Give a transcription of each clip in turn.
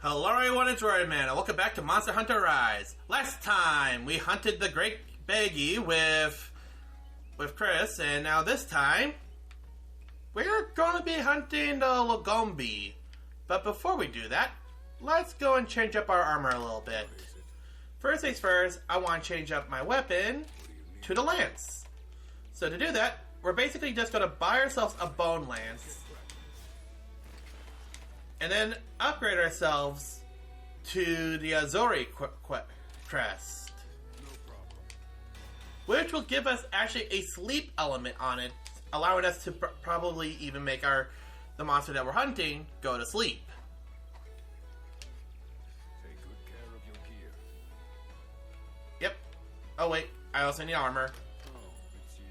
Hello everyone, it's Roidman, and welcome back to Monster Hunter Rise. Last time, we hunted the Great Baggy with Chris, and now this time, we're going to be hunting the Lagombi. But before we do that, let's go and change up our armor a little bit. First things first, I want to change up my weapon to the lance. So to do that, we're basically just going to buy ourselves a bone lance. And then upgrade ourselves to the Azori crest. Which will give us actually a sleep element on it, allowing us to probably even make the monster that we're hunting go to sleep. Take good care of your gear. Yep. Oh wait, I also need armor. Oh, it's you.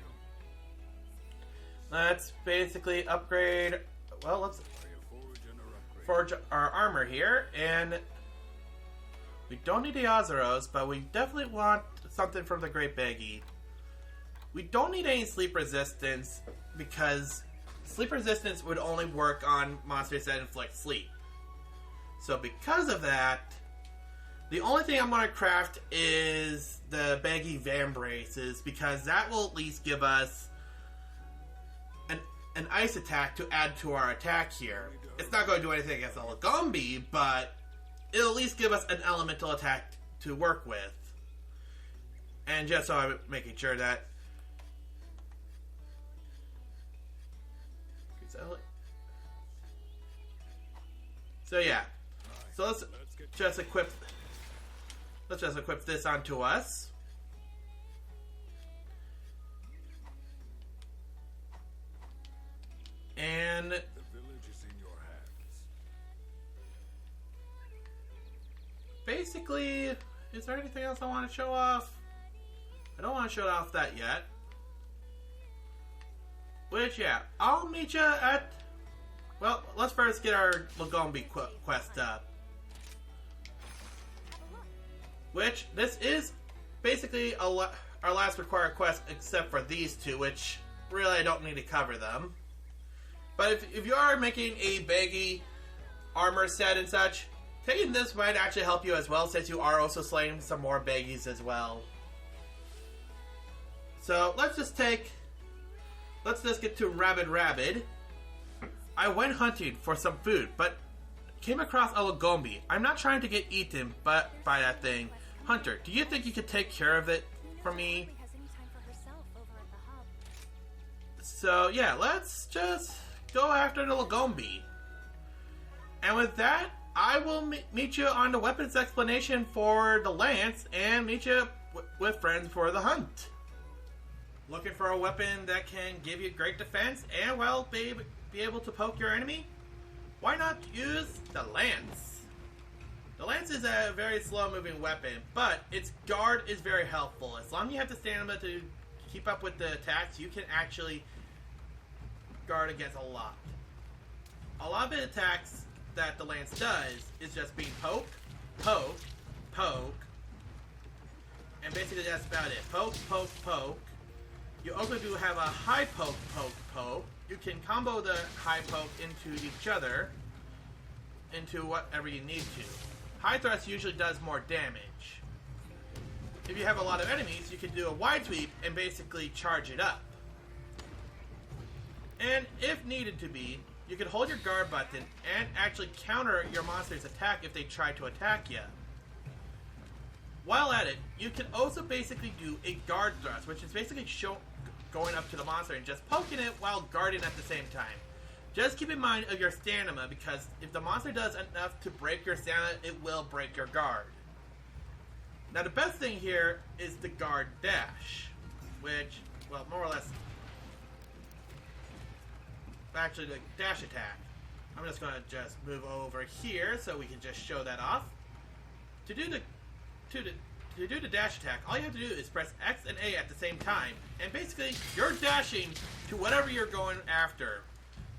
Let's basically upgrade. Well, let's forge our armor here, and we don't need the Ozeros, but we definitely want something from the Great Baggy. We don't need any sleep resistance, because sleep resistance would only work on monsters that inflict sleep. So because of that, the only thing I'm going to craft is the Baggy Vambraces, because that will at least give us an ice attack to add to our attack here. It's not going to do anything against the Lagombi, but it'll at least give us an elemental attack to work with. And just so I'm making sure that... So yeah. So let's just equip this onto us. And the village is in your hands. Basically, is there anything else I want to show off? I don't want to show off that yet. Which, yeah, I'll meet you at... Well, let's first get our Lagombi quest up. Which, this is basically our last required quest except for these two, which really I don't need to cover them. But if you are making a baggy armor set and such, taking this might actually help you as well, since you are also slaying some more baggies as well. So let's just get to Rabid. I went hunting for some food, but came across a Lagombi. I'm not trying to get eaten by that thing. Hunter, do you think you could take care of it for me? So yeah, let's just go after the Lagombi. And with that, I will meet you on the weapons explanation for the lance, and meet you with friends for the hunt. Looking for a weapon that can give you great defense and, well, be able to poke your enemy? Why not use the lance? The lance is a very slow-moving weapon, but its guard is very helpful. As long as you have the stamina to keep up with the attacks, you can actually guard against a lot. A lot of the attacks that the lance does is just being poke, and basically that's about it. Poke. You also do have a high poke. You can combo the high poke into each other, into whatever you need to. High thrust usually does more damage. If you have a lot of enemies, you can do a wide sweep and basically charge it up. And if needed to be, you can hold your guard button and actually counter your monster's attack if they try to attack you. While at it, you can also basically do a guard thrust, which is basically going up to the monster and just poking it while guarding at the same time. Just keep in mind of your stamina, because if the monster does enough to break your stamina, it will break your guard. Now the best thing here is the guard dash, which, well, more or less... Actually, the dash attack. I'm just going to just move over here so we can just show that off. To do the dash attack, all you have to do is press X and A at the same time, and basically you're dashing to whatever you're going after.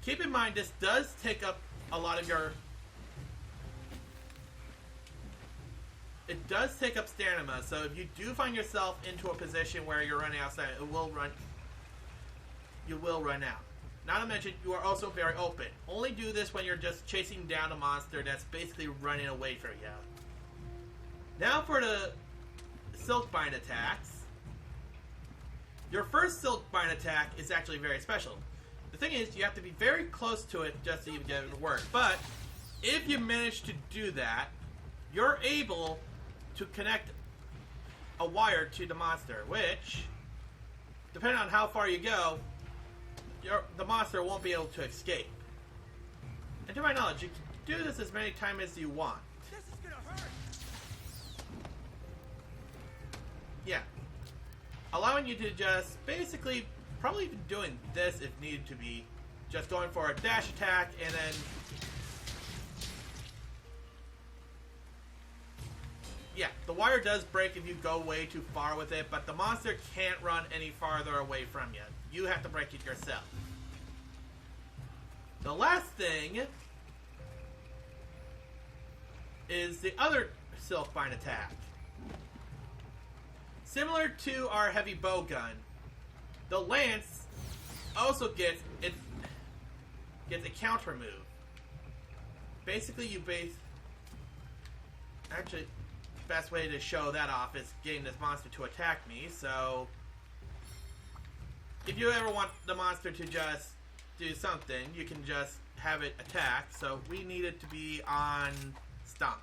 Keep in mind, this does take up a lot of your... It does take up stamina, so if you do find yourself into a position where you're running out of stamina, you will run out. Not to mention, you are also very open. Only do this when you're just chasing down a monster that's basically running away from you. Now for the Silkbind attacks. Your first Silkbind attack is actually very special. The thing is, you have to be very close to it just to even get it to work. But if you manage to do that, you're able to connect a wire to the monster, which, depending on how far you go, the monster won't be able to escape. And to my knowledge, you can do this as many times as you want. This is gonna hurt. Yeah. Allowing you to just basically, probably even doing this if needed to be, just going for a dash attack and then... Yeah, the wire does break if you go way too far with it, but the monster can't run any farther away from you. You have to break it yourself. The last thing is the other Silkbind attack. Similar to our heavy bow gun, the lance also gets a counter move. Basically, actually, the best way to show that off is getting this monster to attack me. So, if you ever want the monster to just do something, you can just have it attack. So we need it to be on Stomp.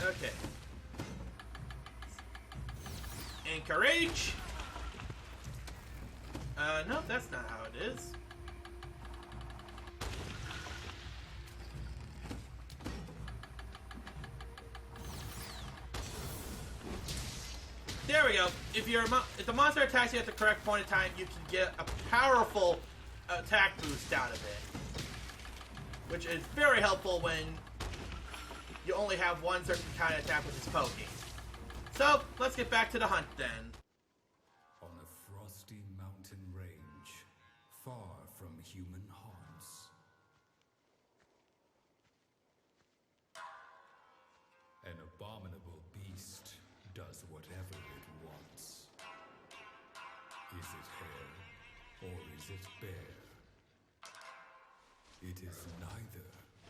Okay. Encourage. No, that's not how it is. There we go. If the monster attacks you at the correct point in time, you can get a powerful attack boost out of it, which is very helpful when you only have one certain kind of attack, which is poking. So let's get back to the hunt then. On a frosty mountain range, far from human haunts, an abominable beast does whatever it wants. Is it hare or is it bear? It is neither,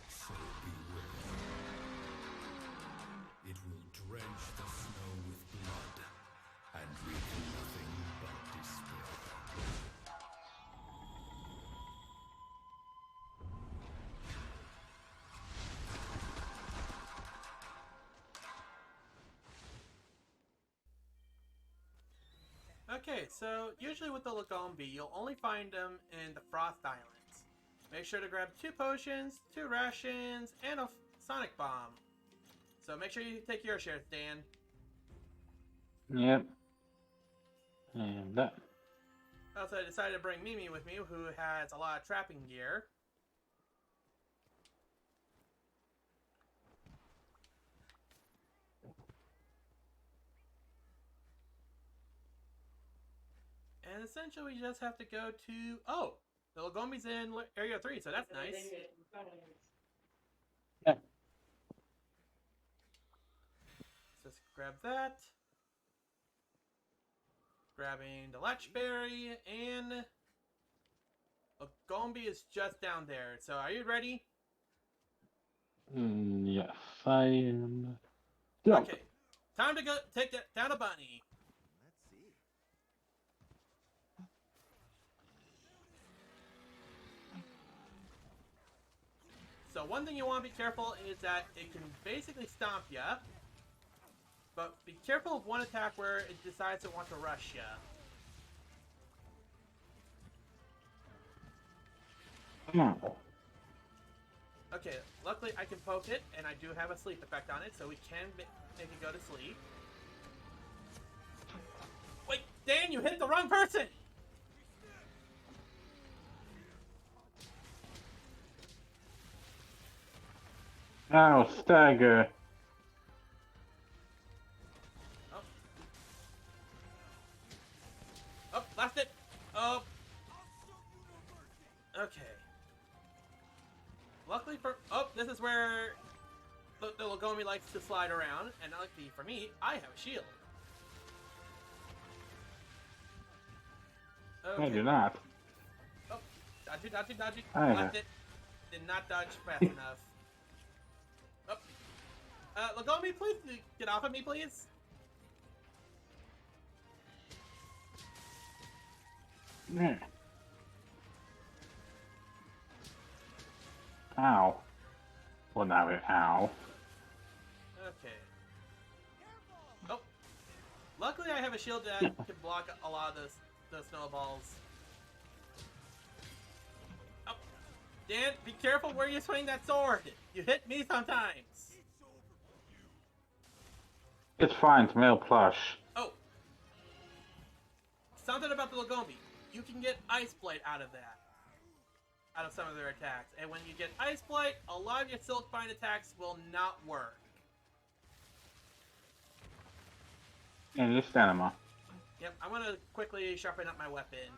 so beware. It will drench the snow with blood and wreak nothing but despair. Okay, so usually with the Lagombi, you'll only find them in the Frost Islands. Make sure to grab 2 potions, 2 rations, and a Sonic Bomb. So make sure you take your share, Dan. Yep. And that. Also, I decided to bring Mimi with me, who has a lot of trapping gear. And essentially, we just have to go to... Oh! The Lagombi's in Area 3, so that's nice. Yeah. Let's just grab that. Grabbing the Latchberry, and... Lagombi is just down there. So, are you ready? Yes, I am. Go. Okay. Time to go take down a bunny. Let's see. So one thing you want to be careful is that it can basically stomp you. But be careful of one attack where it decides it wants to rush you. Come on. Okay, luckily I can poke it, and I do have a sleep effect on it, so we can make it go to sleep. Wait, Dan, you hit the wrong person! Ow, stagger. Oh. Oh, last it! Oh. Okay. Luckily for... Oh, this is where the Lagombi likes to slide around, and luckily for me, I have a shield. Okay. I do not. Oh, dodgy, dodgy, dodgy. I Blocked it. Did not dodge fast enough. Oh. Lagombi, please get off of me, please. Yeah. Ow. Well, now it. Ow. Okay. Oh. Luckily, I have a shield that can block a lot of the snowballs. Oh. Dan, be careful where you swing that sword. You hit me sometimes. It's fine. It's male plush. Oh. Something about the Lagombi. You can get Ice Blade out of that. Out of some of their attacks. And when you get Ice Blade, a lot of your Silk Bind attacks will not work. And your stamina. Yep, I'm gonna quickly sharpen up my weapon.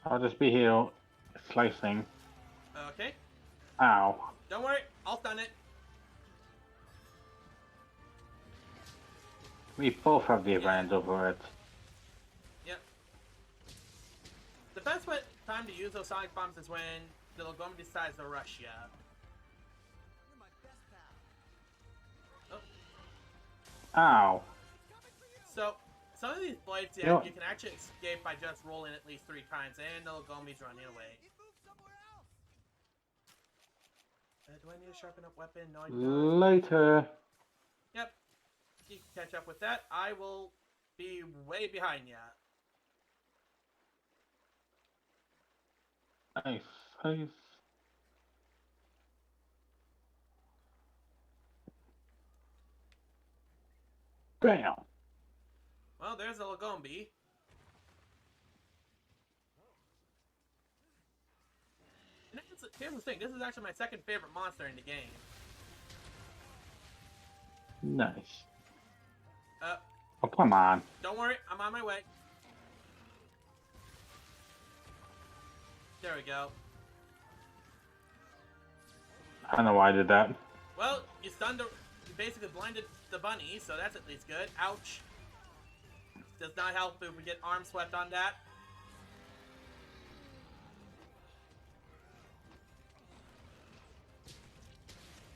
I'll just be here slicing. Okay. Ow. Don't worry, I'll stun it. We both have the advantage over it. Yep. The best time to use those Sonic Bombs is when the Lagombi decides to rush ya. You're my best pal. Oh. Ow. So, some of these blades, yeah, Yeah. you can actually escape by just rolling at least 3 times, and the Lagombi's running away. It moved somewhere else. Do I need to sharpen up weapon? No, I don't. Later. Yep. You can catch up with that. I will be way behind ya. Nice. Nice. Bam. Well, there's a Lagombi. And here's the thing, this is actually my second favorite monster in the game. Nice. Uh, Oh, come on. don't worry, I'm on my way. There we go. I don't know why I did that. Well, you basically blinded the bunny, so that's at least good. Ouch. Does not help if we get arm swept on that.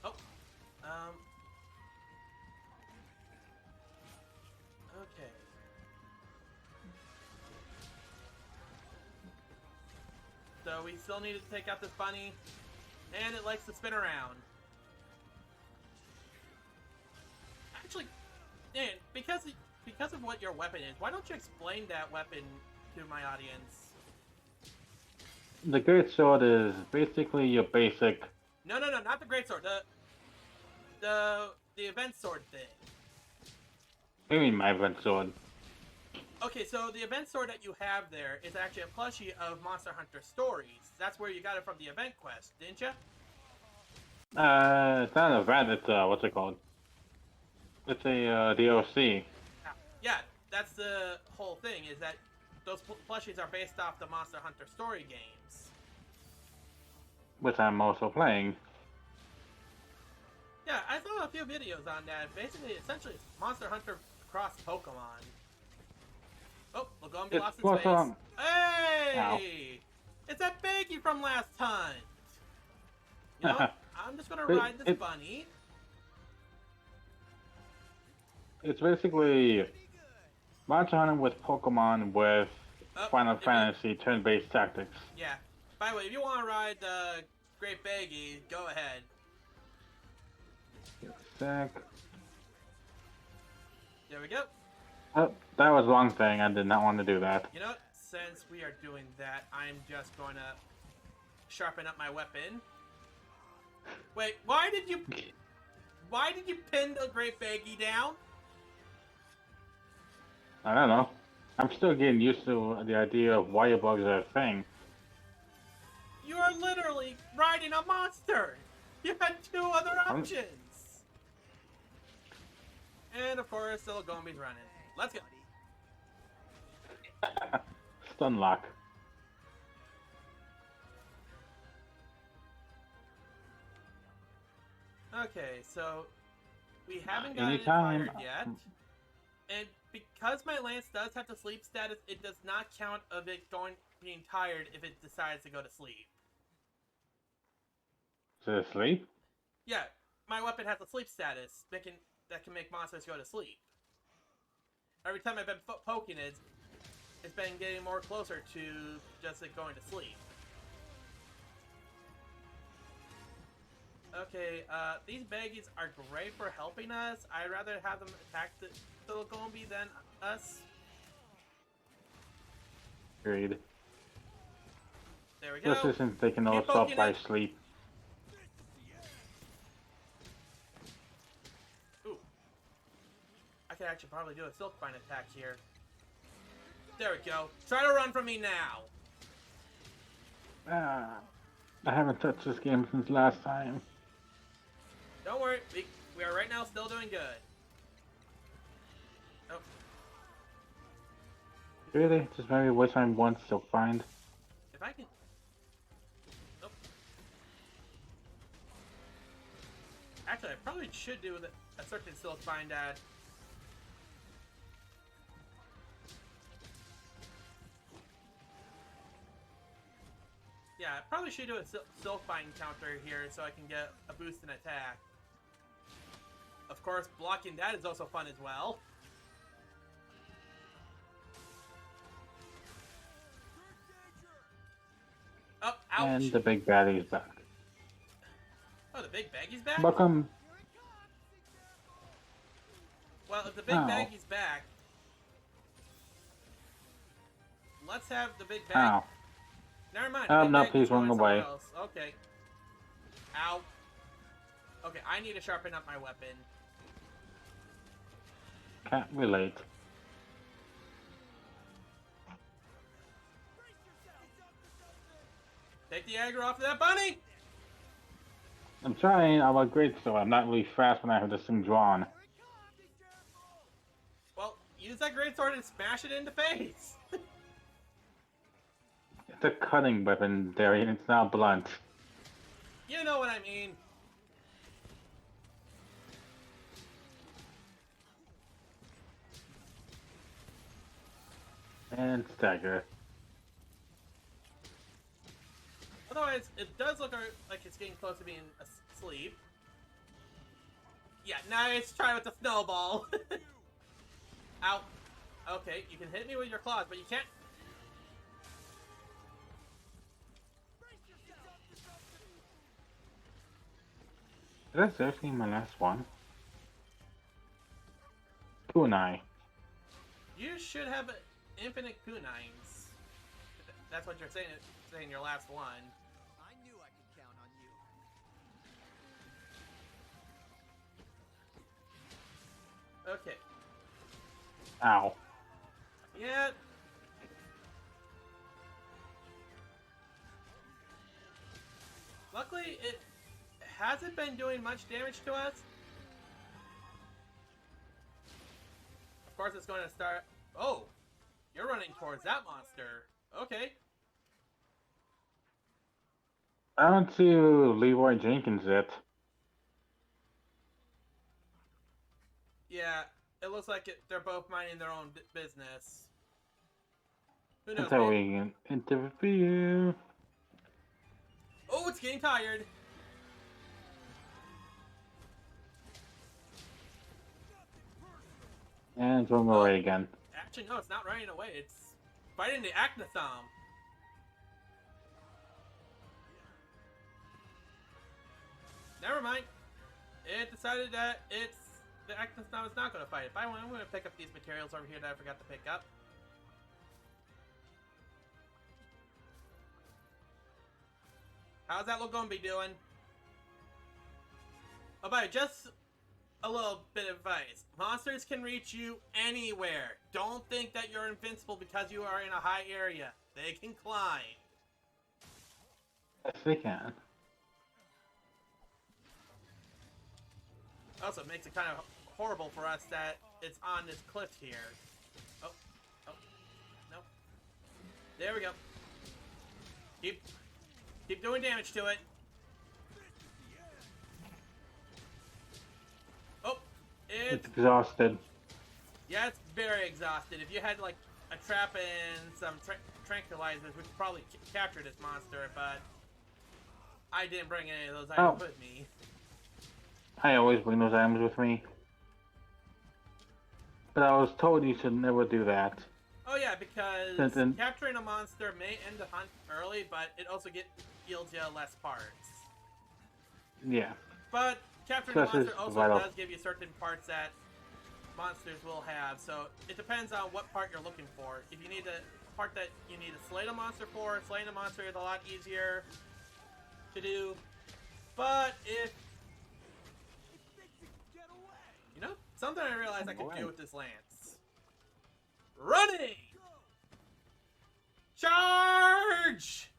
Oh. Okay. So we still need to take out this bunny, and it likes to spin around. Actually, Dan, because of what your weapon is, why don't you explain that weapon to my audience? The great sword is basically your basic. No, not the greatsword. The event sword thing. I mean, my event sword. Okay, so the event sword that you have there is actually a plushie of Monster Hunter Stories. That's where you got it from the event quest, didn't you? It's not an event. It's what's it called? It's a DLC. Yeah, that's the whole thing. Is that those plushies are based off the Monster Hunter Story games. Which I'm also playing. Yeah, I saw a few videos on that. Basically, essentially, it's Monster Hunter cross Pokemon. Oh, Lagombi lost its face. Hey! Ow. It's that Baggy from last time! You know, I'm just gonna ride this bunny. It's basically Monster Hunter with Pokemon with Final Fantasy turn-based tactics. Yeah. By the way, if you want to ride the Great Baggy, go ahead. Sec. There we go. Oh, that was the wrong thing. I did not want to do that. You know what? Since we are doing that, I'm just going to sharpen up my weapon. Wait, why did you pin the Great Baggy down? I don't know. I'm still getting used to the idea of wire bugs are a thing. You are literally riding a monster! You had 2 other options! And of course, the Lagombi's running. Let's go. Stun lock. Okay, so we haven't gotten it Anytime. fired yet. And because my lance does have the sleep status, it does not count of it being tired if it decides to go to sleep. To sleep? Yeah, my weapon has a sleep status that can make monsters go to sleep. Every time I've been poking it, it's been getting more closer to just it going to sleep. Okay, these baggies are great for helping us. I'd rather have them attack the Lagombi than us. Agreed. There we go. This isn't taking us Keep up poking by it. sleep. Ooh. I could actually probably do a silk vine attack here. There we go. Try to run from me now. I haven't touched this game since last time. Don't worry. We are right now still doing good. Oh. Really? Just maybe waste time once you'll find. If I can... Nope. Actually, I probably should do a certain silk vine dad. Yeah, I probably should do a silk vine counter here so I can get a boost in attack. Of course, blocking that is also fun as well. Oh, ouch! And the big baddie's back. Oh, the big baggie's back? Welcome. Well, if the big baggie's back, let's have the big bag. Ow. Never mind. Oh, big no, baggie's please run going somewhere away. else. Okay. Ow. Okay, I need to sharpen up my weapon. Can't relate. Take the aggro off of that bunny! I'm trying. I'm a great so I'm not really fast when I have this thing drawn. Well, use that greatsword and smash it in the face! It's a cutting weapon, Darian. It's not blunt. You know what I mean. And stagger. Otherwise, it does look like it's getting close to being asleep. Yeah, nice try with the snowball. Ow. Okay, you can hit me with your claws, but you can't... Did I seriously my last one? Kunai. You should have infinite kunines. That's what you're saying your last one. I knew I could count on you. Okay. Ow. Yeah. Luckily, it hasn't been doing much damage to us. Of course, it's going to start... Oh! You're running towards that monster. Okay. I don't see Leroy Jenkins yet. Yeah, it looks like they're both minding their own business. Who knows? Until Maybe... we can interview. Oh, it's getting tired. And it's running away again. Actually, no, it's not running away. It's fighting the Acnathom. Never mind. It decided that the Acnathom is not going to fight it. By the way, I'm going to pick up these materials over here that I forgot to pick up. How's that Lagombi doing? Oh, by the way, just a little bit of advice. Monsters can reach you anywhere. Don't think that you're invincible because you are in a high area. They can climb. Yes, they can. Also, it makes it kind of horrible for us that it's on this cliff here. Oh, no. There we go. Keep doing damage to it. It's exhausted. Yeah, it's very exhausted. If you had like a trap and some tranquilizers, we could probably capture this monster, but I didn't bring any of those items with me. I always bring those items with me. But I was told you should never do that. Oh yeah, because capturing a monster may end the hunt early, but it also yields you less parts. Yeah. But capturing a monster also does give you certain parts that monsters will have, so it depends on what part you're looking for. If you need the part that you need to slay the monster for, slaying the monster is a lot easier to do. But if... You know, something I realized I could do with this lance. Running! Charge!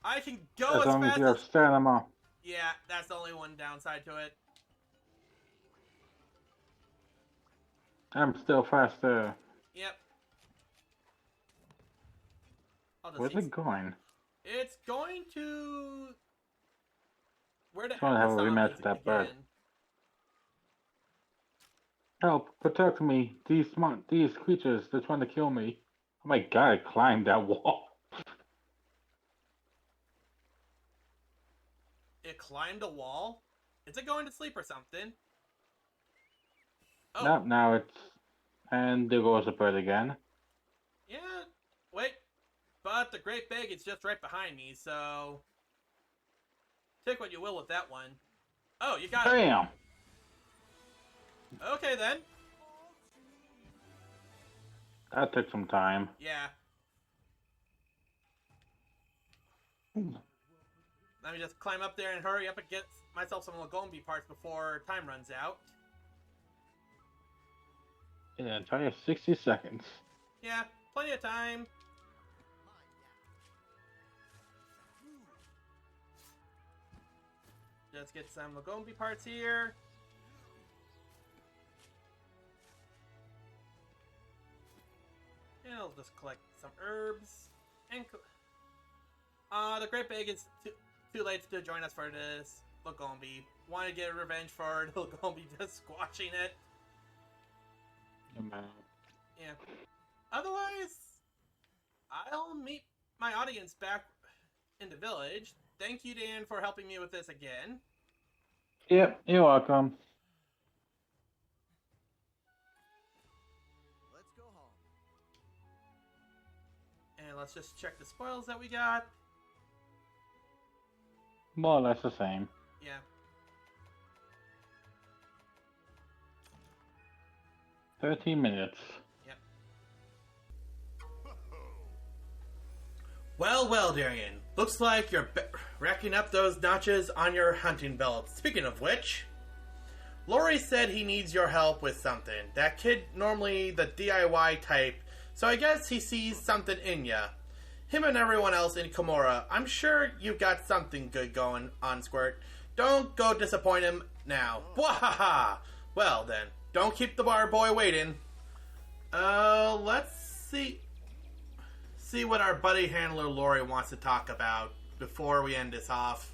I can go as long fast as you have stamina. Yeah, that's the only one downside to it. I'm still faster. Yep. Where's it going? It's going to... Where the I want to have a rematch with that bird. Help! Protect me! These creatures, they're trying to kill me. Oh my god, I climbed that wall. It climbed a wall? Is it going to sleep or something? Oh. No, now it's... And there goes the bird again. Yeah, wait. But the Great Big is just right behind me, so... Take what you will with that one. Oh, you got it. Bam! Okay, then. That took some time. Yeah. Let me just climb up there and hurry up and get myself some Lagombi parts before time runs out. Yeah, entire 60 seconds. Yeah, plenty of time. Just get some Lagombi parts here. And I'll just collect some herbs. And the Great Big is too late to join us for this Lagombi. Want to get revenge for Lagombi just squashing it. Yeah. Otherwise, I'll meet my audience back in the village. Thank you, Dan, for helping me with this again. Yep, you're welcome. Let's go home. And let's just check the spoils that we got. More or less the same. Yeah. $13 minutes. Yep. Well, Darian. Looks like you're racking up those notches on your hunting belt. Speaking of which, Lori said he needs your help with something. That kid normally the DIY type, so I guess he sees something in ya. Him and everyone else in Kimura. I'm sure you've got something good going on, Squirt. Don't go disappoint him now. Wahaha! Well then, don't keep the bar boy waiting. Let's see what our buddy handler Lori wants to talk about before we end this off.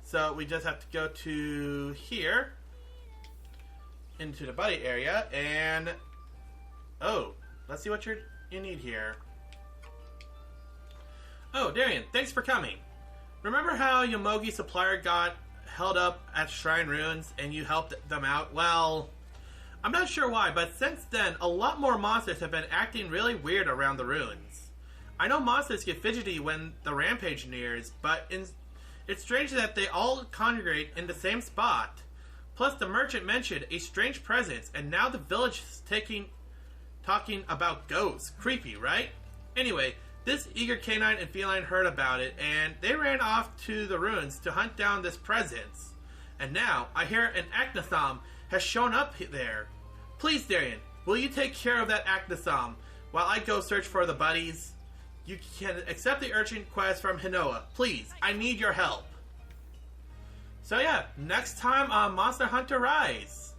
So we just have to go to here, into the buddy area, and let's see what you need here. Oh, Darian, thanks for coming. Remember how Yomogi's supplier got held up at Shrine Ruins and you helped them out? Well, I'm not sure why, but since then, a lot more monsters have been acting really weird around the ruins. I know monsters get fidgety when the rampage nears, but it's strange that they all congregate in the same spot. Plus, the merchant mentioned a strange presence, and now the village is talking about ghosts. Creepy, right? Anyway, this eager canine and feline heard about it, and they ran off to the ruins to hunt down this presence. And now, I hear an Acnothom has shown up there. Please, Darian, will you take care of that Acnothom while I go search for the buddies? You can accept the urgent quest from Hinoa. Please, I need your help. So yeah, next time on Monster Hunter Rise,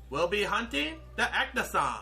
we'll be hunting the Acnothom.